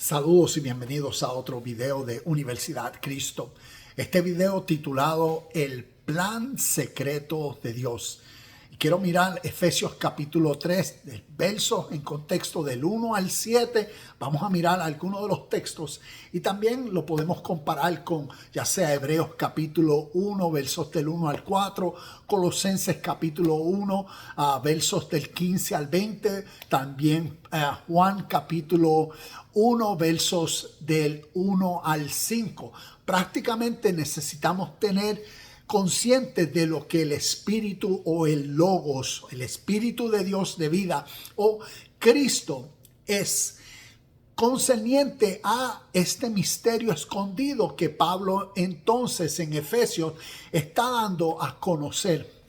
Saludos y bienvenidos a otro video de Universidad Cristo. Este video titulado El Plan Secreto de Dios. Y quiero mirar Efesios capítulo 3, versos en contexto del 1 al 7. Vamos a mirar algunos de los textos y también lo podemos comparar con ya sea Hebreos capítulo 1, versos del 1 al 4, Colosenses capítulo 1, versos del 15 al 20, también Juan capítulo 1, versos del 1 al 5. Prácticamente necesitamos tener conscientes de lo que el Espíritu o el Logos, el Espíritu de Dios de vida o Cristo es concerniente a este misterio escondido que Pablo entonces en Efesios está dando a conocer.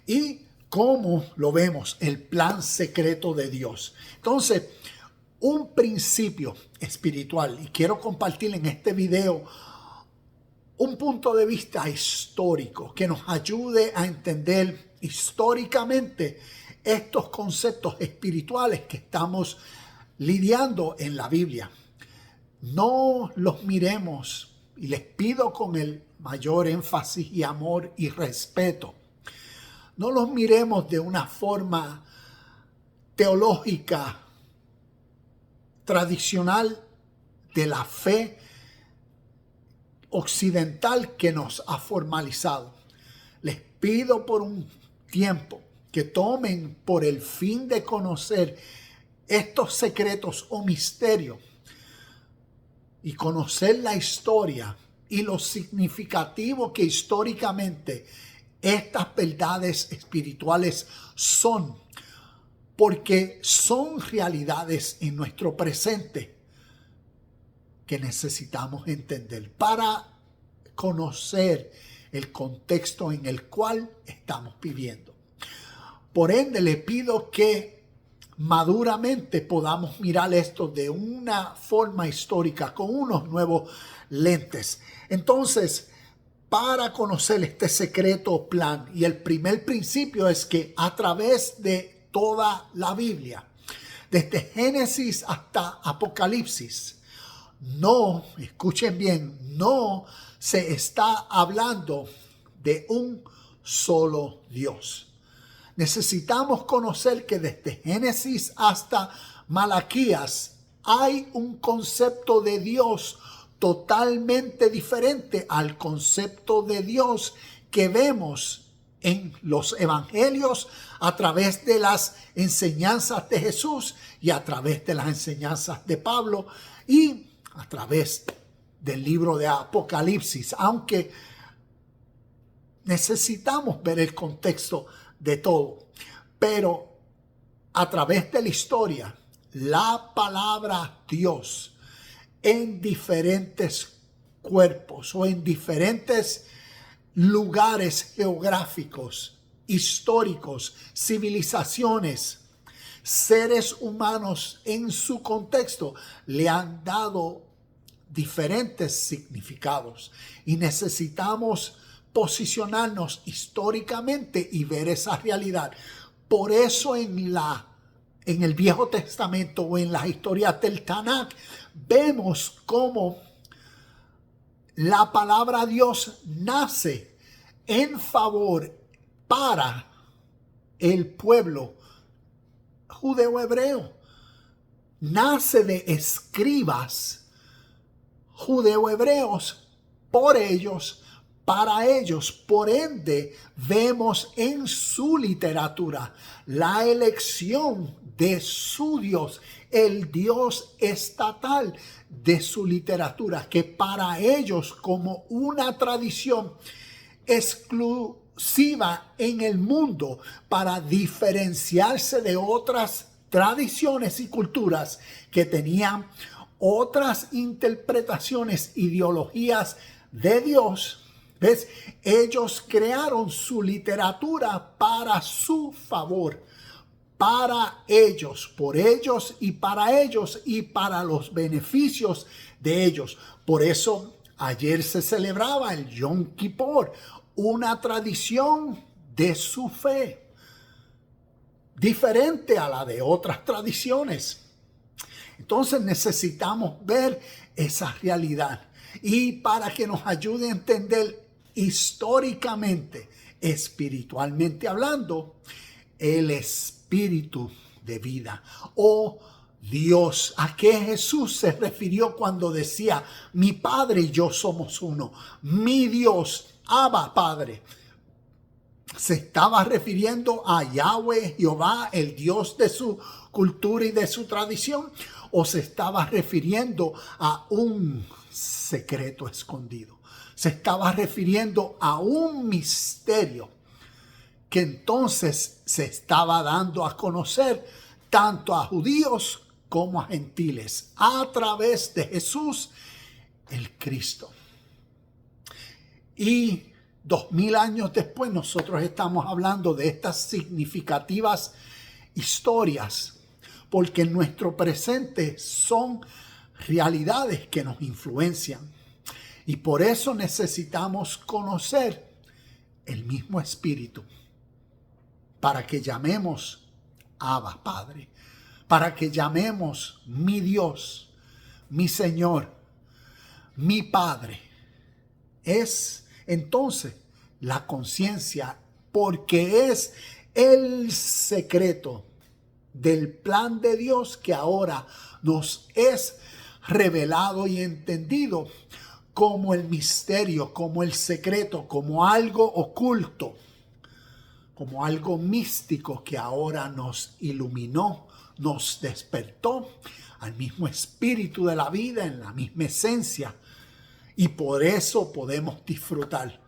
Y cómo lo vemos, el plan secreto de Dios. Entonces, un principio espiritual, y quiero compartir en este video un punto de vista histórico que nos ayude a entender históricamente estos conceptos espirituales que estamos lidiando en la Biblia. No los miremos, y les pido con el mayor énfasis y amor y respeto, no los miremos de una forma teológica tradicional de la fe occidental que nos ha formalizado. Les pido por un tiempo que tomen por el fin de conocer estos secretos o misterios y conocer la historia y lo significativo que históricamente estas verdades espirituales son, porque son realidades en nuestro presente que necesitamos entender para conocer el contexto en el cual estamos viviendo. Por ende, le pido que maduramente podamos mirar esto de una forma histórica, con unos nuevos lentes. Entonces, para conocer este secreto plan, y el primer principio es que a través de toda la Biblia, desde Génesis hasta Apocalipsis, no, escuchen bien, no se está hablando de un solo Dios. Necesitamos conocer que desde Génesis hasta Malaquías hay un concepto de Dios totalmente diferente al concepto de Dios que vemos en los evangelios a través de las enseñanzas de Jesús y a través de las enseñanzas de Pablo y a través del libro de Apocalipsis, aunque necesitamos ver el contexto de todo. Pero a través de la historia, la palabra Dios en diferentes cuerpos o en diferentes lugares geográficos, históricos, civilizaciones, seres humanos en su contexto le han dado diferentes significados y necesitamos posicionarnos históricamente y ver esa realidad. Por eso en el Viejo Testamento o en las historias del Tanakh vemos cómo la palabra Dios nace en favor para el pueblo judeo-hebreo. Nace de escribas judeo-hebreos por ellos, para ellos. Por ende, vemos en su literatura la elección de su Dios, el Dios estatal de su literatura, que para ellos como una tradición exclusiva en el mundo para diferenciarse de otras tradiciones y culturas que tenían otras interpretaciones, ideologías de Dios. ¿Ves? Ellos crearon su literatura para su favor, para ellos, por ellos y para los beneficios de ellos. Por eso ayer se celebraba el Yom Kippur, una tradición de su fe, diferente a la de otras tradiciones. Entonces necesitamos ver esa realidad. Y para que nos ayude a entender históricamente, espiritualmente hablando, el espíritu de vida o Dios. ¿A qué Jesús se refirió cuando decía, mi Padre y yo somos uno? Mi Dios, Abba Padre. Se estaba refiriendo a Yahweh, Jehová, el Dios de su cultura y de su tradición, o se estaba refiriendo a un secreto escondido. Se estaba refiriendo a un misterio que entonces se estaba dando a conocer tanto a judíos como a gentiles a través de Jesús, el Cristo. Y 2000 años después nosotros estamos hablando de estas significativas historias, porque en nuestro presente son realidades que nos influencian. Y por eso necesitamos conocer el mismo Espíritu para que llamemos Abba Padre, para que llamemos mi Dios, mi Señor, mi Padre. Es entonces la conciencia, porque es el secreto del plan de Dios que ahora nos es revelado y entendido como el misterio, como el secreto, como algo oculto, como algo místico que ahora nos iluminó, nos despertó al mismo espíritu de la vida, en la misma esencia. Y por eso podemos disfrutar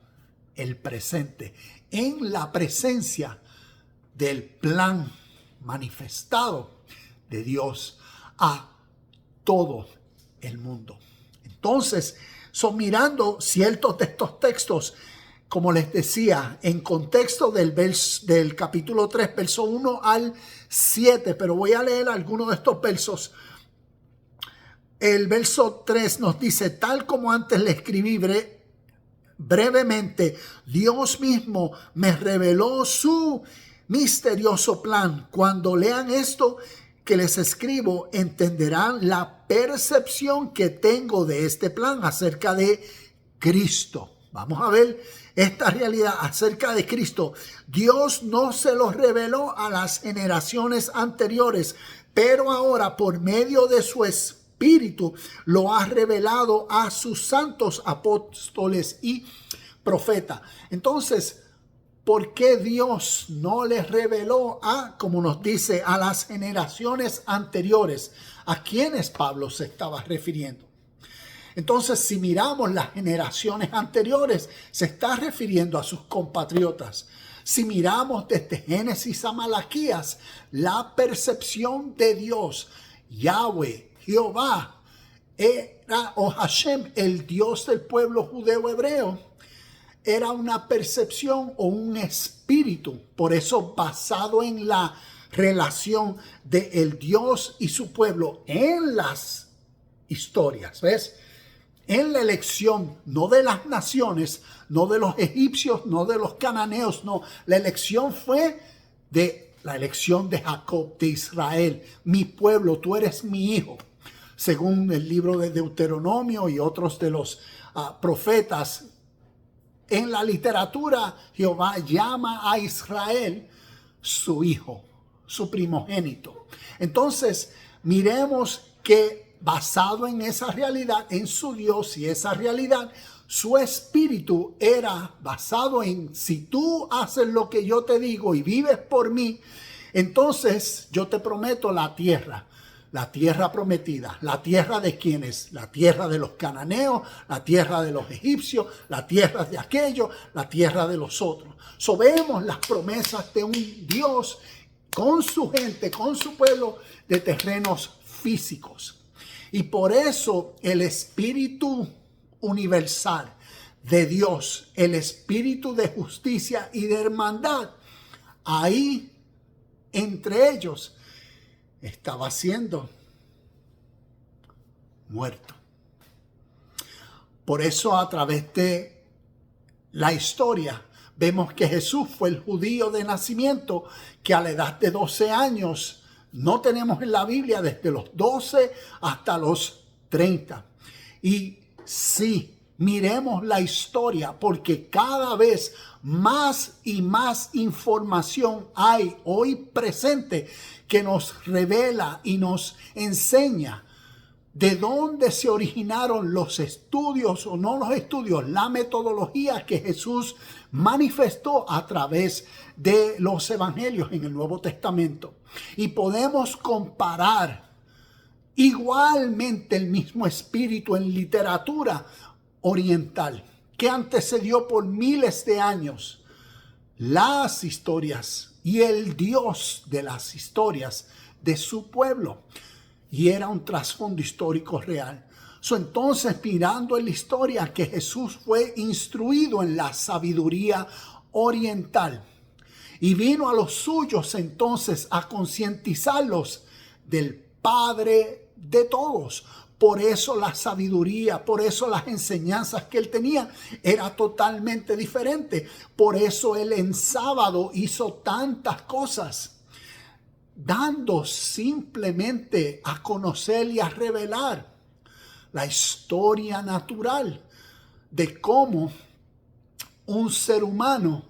el presente en la presencia del plan manifestado de Dios a todo el mundo. Entonces, mirando ciertos de estos textos, como les decía, en contexto del capítulo 3, verso 1 al 7, pero voy a leer algunos de estos versos. El verso 3 nos dice, tal como antes le escribí brevemente, Dios mismo me reveló su misterioso plan. Cuando lean esto que les escribo, entenderán la percepción que tengo de este plan acerca de Cristo. Vamos a ver esta realidad acerca de Cristo. Dios no se lo reveló a las generaciones anteriores, pero ahora por medio de su Espíritu lo ha revelado a sus santos apóstoles y profetas. Entonces, ¿por qué Dios no les reveló como nos dice, a las generaciones anteriores? ¿A quiénes Pablo se estaba refiriendo? Entonces, si miramos las generaciones anteriores, se está refiriendo a sus compatriotas. Si miramos desde Génesis a Malaquías, la percepción de Dios, Yahweh, Jehová, era, o Hashem, el Dios del pueblo judeo hebreo, era una percepción o un espíritu. Por eso, basado en la relación de el Dios y su pueblo en las historias, ¿ves? En la elección, no de las naciones, no de los egipcios, no de los cananeos, no. La elección fue de la elección de Jacob, de Israel. Mi pueblo, tú eres mi hijo. Según el libro de Deuteronomio y otros de los profetas, en la literatura, Jehová llama a Israel su hijo, su primogénito. Entonces, miremos que basado en esa realidad, en su Dios y esa realidad, su espíritu era basado en, si tú haces lo que yo te digo y vives por mí, entonces yo te prometo la tierra prometida. ¿La tierra de quiénes? La tierra de los cananeos, la tierra de los egipcios, la tierra de aquellos, la tierra de los otros. Vemos las promesas de un Dios con su gente, con su pueblo, de terrenos físicos. Y por eso el espíritu universal de Dios, el espíritu de justicia y de hermandad, ahí entre ellos estaba siendo muerto. Por eso a través de la historia vemos que Jesús fue el judío de nacimiento que a la edad de 12 años No tenemos en la Biblia desde los 12 hasta los 30. Y sí, miremos la historia, porque cada vez más y más información hay hoy presente que nos revela y nos enseña de dónde se originaron los estudios o no los estudios, la metodología que Jesús manifestó a través de los evangelios en el Nuevo Testamento. Y podemos comparar igualmente el mismo espíritu en literatura oriental que antecedió por miles de años las historias y el Dios de las historias de su pueblo. Y era un trasfondo histórico real. Entonces, mirando en la historia que Jesús fue instruido en la sabiduría oriental y vino a los suyos entonces a concientizarlos del Padre de todos. Por eso la sabiduría, por eso las enseñanzas que él tenía era totalmente diferente. Por eso él en sábado hizo tantas cosas, dando simplemente a conocer y a revelar la historia natural de cómo un ser humano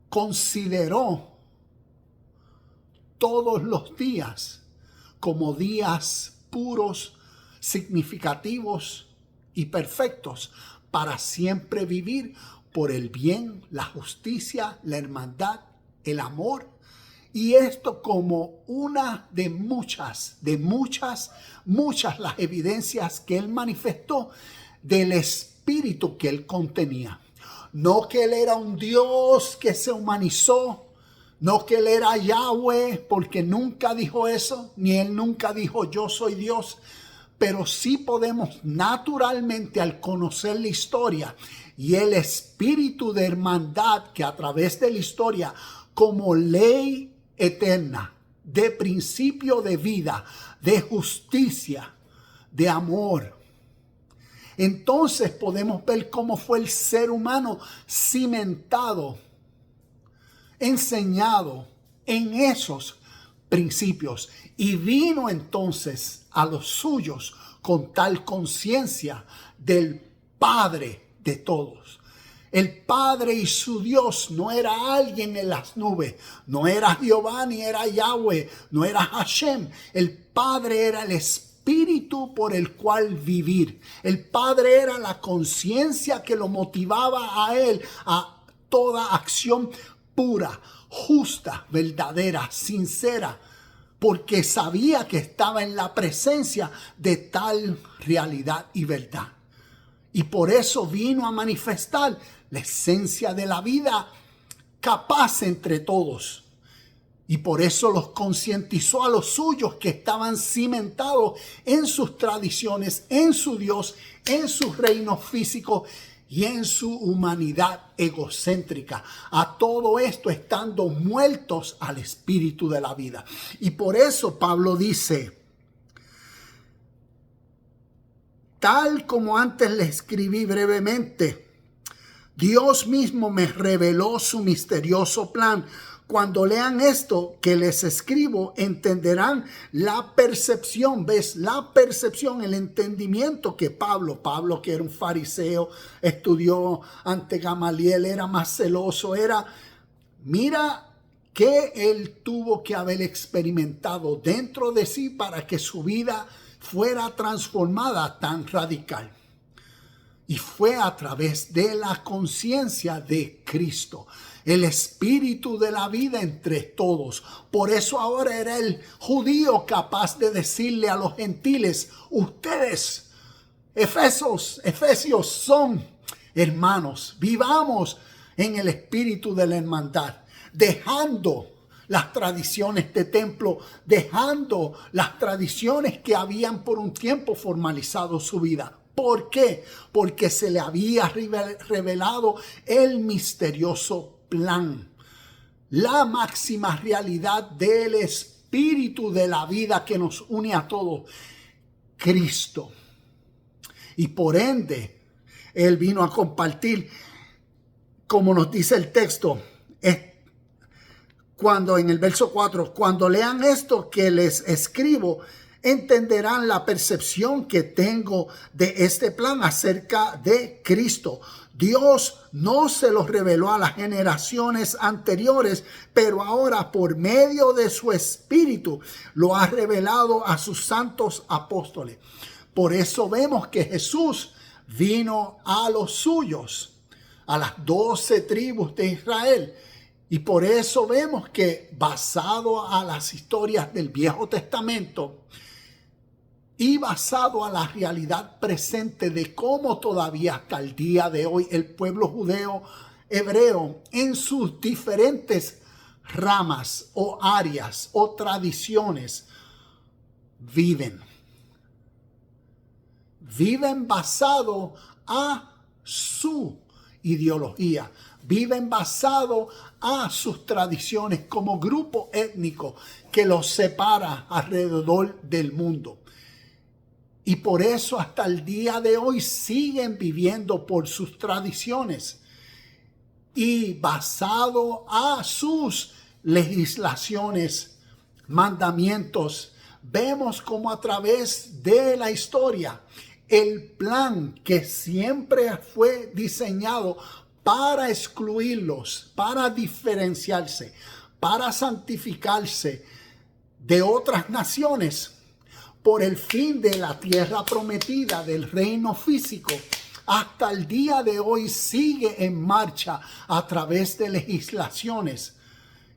consideró todos los días como días puros, significativos y perfectos para siempre vivir por el bien, la justicia, la hermandad, el amor. Y esto como una de muchas las evidencias que él manifestó del espíritu que él contenía. No que él era un Dios que se humanizó, no que él era Yahweh, porque nunca dijo eso, ni él nunca dijo yo soy Dios. Pero sí podemos naturalmente, al conocer la historia y el espíritu de hermandad que a través de la historia como ley eterna, de principio de vida, de justicia, de amor. Entonces podemos ver cómo fue el ser humano cimentado, enseñado en esos principios. Y vino entonces a los suyos con tal conciencia del Padre de todos. El Padre y su Dios no era alguien en las nubes, no era Jehová ni era Yahweh, no era Hashem. El Padre era el espíritu por el cual vivir. El Padre era la conciencia que lo motivaba a él a toda acción pura, justa, verdadera, sincera, porque sabía que estaba en la presencia de tal realidad y verdad. Y por eso vino a manifestar la esencia de la vida capaz entre todos. Y por eso los concientizó a los suyos que estaban cimentados en sus tradiciones, en su Dios, en su reino físico y en su humanidad egocéntrica. A todo esto estando muertos al espíritu de la vida. Y por eso Pablo dice: tal como antes le escribí brevemente, Dios mismo me reveló su misterioso plan. Cuando lean esto que les escribo, entenderán la percepción, ¿ves? La percepción, el entendimiento que Pablo que era un fariseo, estudió ante Gamaliel, era más celoso, mira que él tuvo que haber experimentado dentro de sí para que su vida fuera transformada tan radical. Y fue a través de la conciencia de Cristo, el espíritu de la vida entre todos. Por eso ahora era el judío capaz de decirle a los gentiles: ustedes, efesios, son hermanos. Vivamos en el espíritu de la hermandad, dejando las tradiciones de templo, dejando las tradiciones que habían por un tiempo formalizado su vida. ¿Por qué? Porque se le había revelado el misterioso plan, la máxima realidad del espíritu de la vida que nos une a todos, Cristo. Y por ende, Él vino a compartir, como nos dice el texto, cuando en el verso 4, cuando lean esto que les escribo, entenderán la percepción que tengo de este plan acerca de Cristo. Dios no se los reveló a las generaciones anteriores, pero ahora por medio de su Espíritu lo ha revelado a sus santos apóstoles. Por eso vemos que Jesús vino a los suyos, a las 12 tribus de Israel. Y por eso vemos que basado a las historias del Viejo Testamento y basado a la realidad presente de cómo todavía hasta el día de hoy el pueblo judeo hebreo en sus diferentes ramas o áreas o tradiciones viven basado a su ideología, viven basado a sus tradiciones como grupo étnico que los separa alrededor del mundo. Y por eso hasta el día de hoy siguen viviendo por sus tradiciones y basado a sus legislaciones, mandamientos. Vemos como a través de la historia el plan que siempre fue diseñado para excluirlos, para diferenciarse, para santificarse de otras naciones por el fin de la tierra prometida del reino físico, hasta el día de hoy sigue en marcha a través de legislaciones.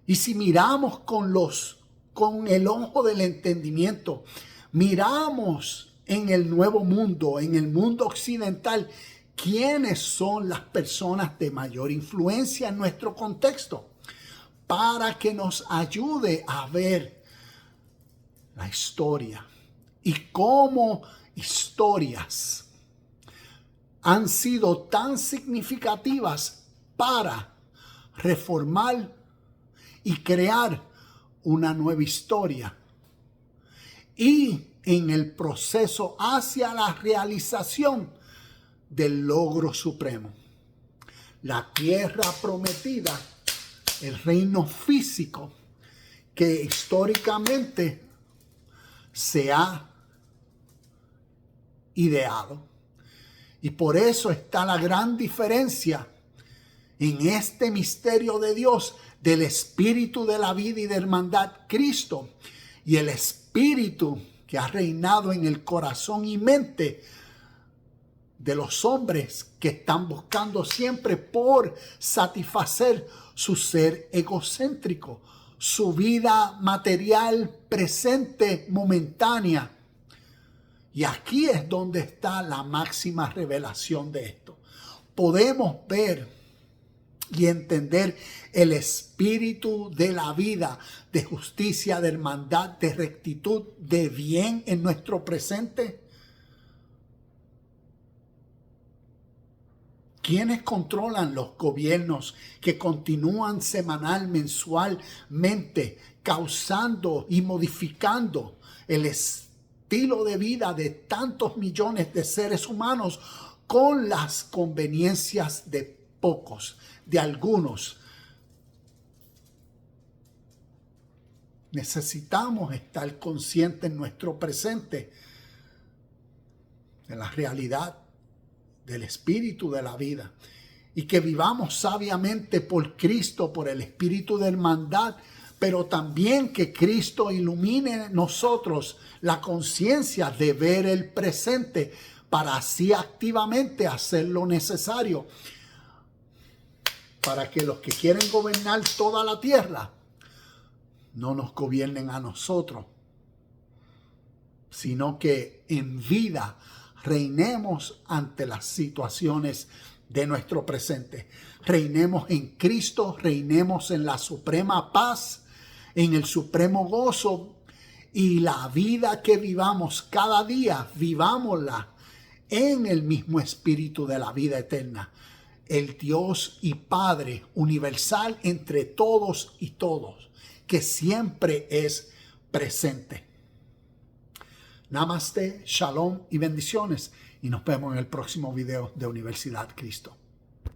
Y si miramos con el ojo del entendimiento, miramos en el nuevo mundo, en el mundo occidental, quiénes son las personas de mayor influencia en nuestro contexto, para que nos ayude a ver la historia y cómo historias han sido tan significativas para reformar y crear una nueva historia. Y en el proceso hacia la realización del logro supremo. La tierra prometida, el reino físico que históricamente se ha ideado. Y por eso está la gran diferencia en este misterio de Dios del espíritu de la vida y de hermandad Cristo y el espíritu que ha reinado en el corazón y mente de los hombres que están buscando siempre por satisfacer su ser egocéntrico, su vida material presente, momentánea. Y aquí es donde está la máxima revelación de esto. Podemos ver y entender el espíritu de la vida, de justicia, de hermandad, de rectitud, de bien en nuestro presente. ¿Quiénes controlan los gobiernos que continúan semanal, mensualmente, causando y modificando el estilo de vida de tantos millones de seres humanos con las conveniencias de pocos, de algunos? Necesitamos estar conscientes en nuestro presente de la realidad del espíritu de la vida y que vivamos sabiamente por Cristo, por el espíritu de hermandad, pero también que Cristo ilumine en nosotros la conciencia de ver el presente para así activamente hacer lo necesario para que los que quieren gobernar toda la tierra no nos gobiernen a nosotros, sino que en vida reinemos ante las situaciones de nuestro presente. Reinemos en Cristo, reinemos en la suprema paz, en el supremo gozo, y la vida que vivamos cada día, vivámosla en el mismo espíritu de la vida eterna. El Dios y Padre universal entre todos y todos, que siempre es presente. Namaste, shalom y bendiciones. Y nos vemos en el próximo video de Universidad Cristo.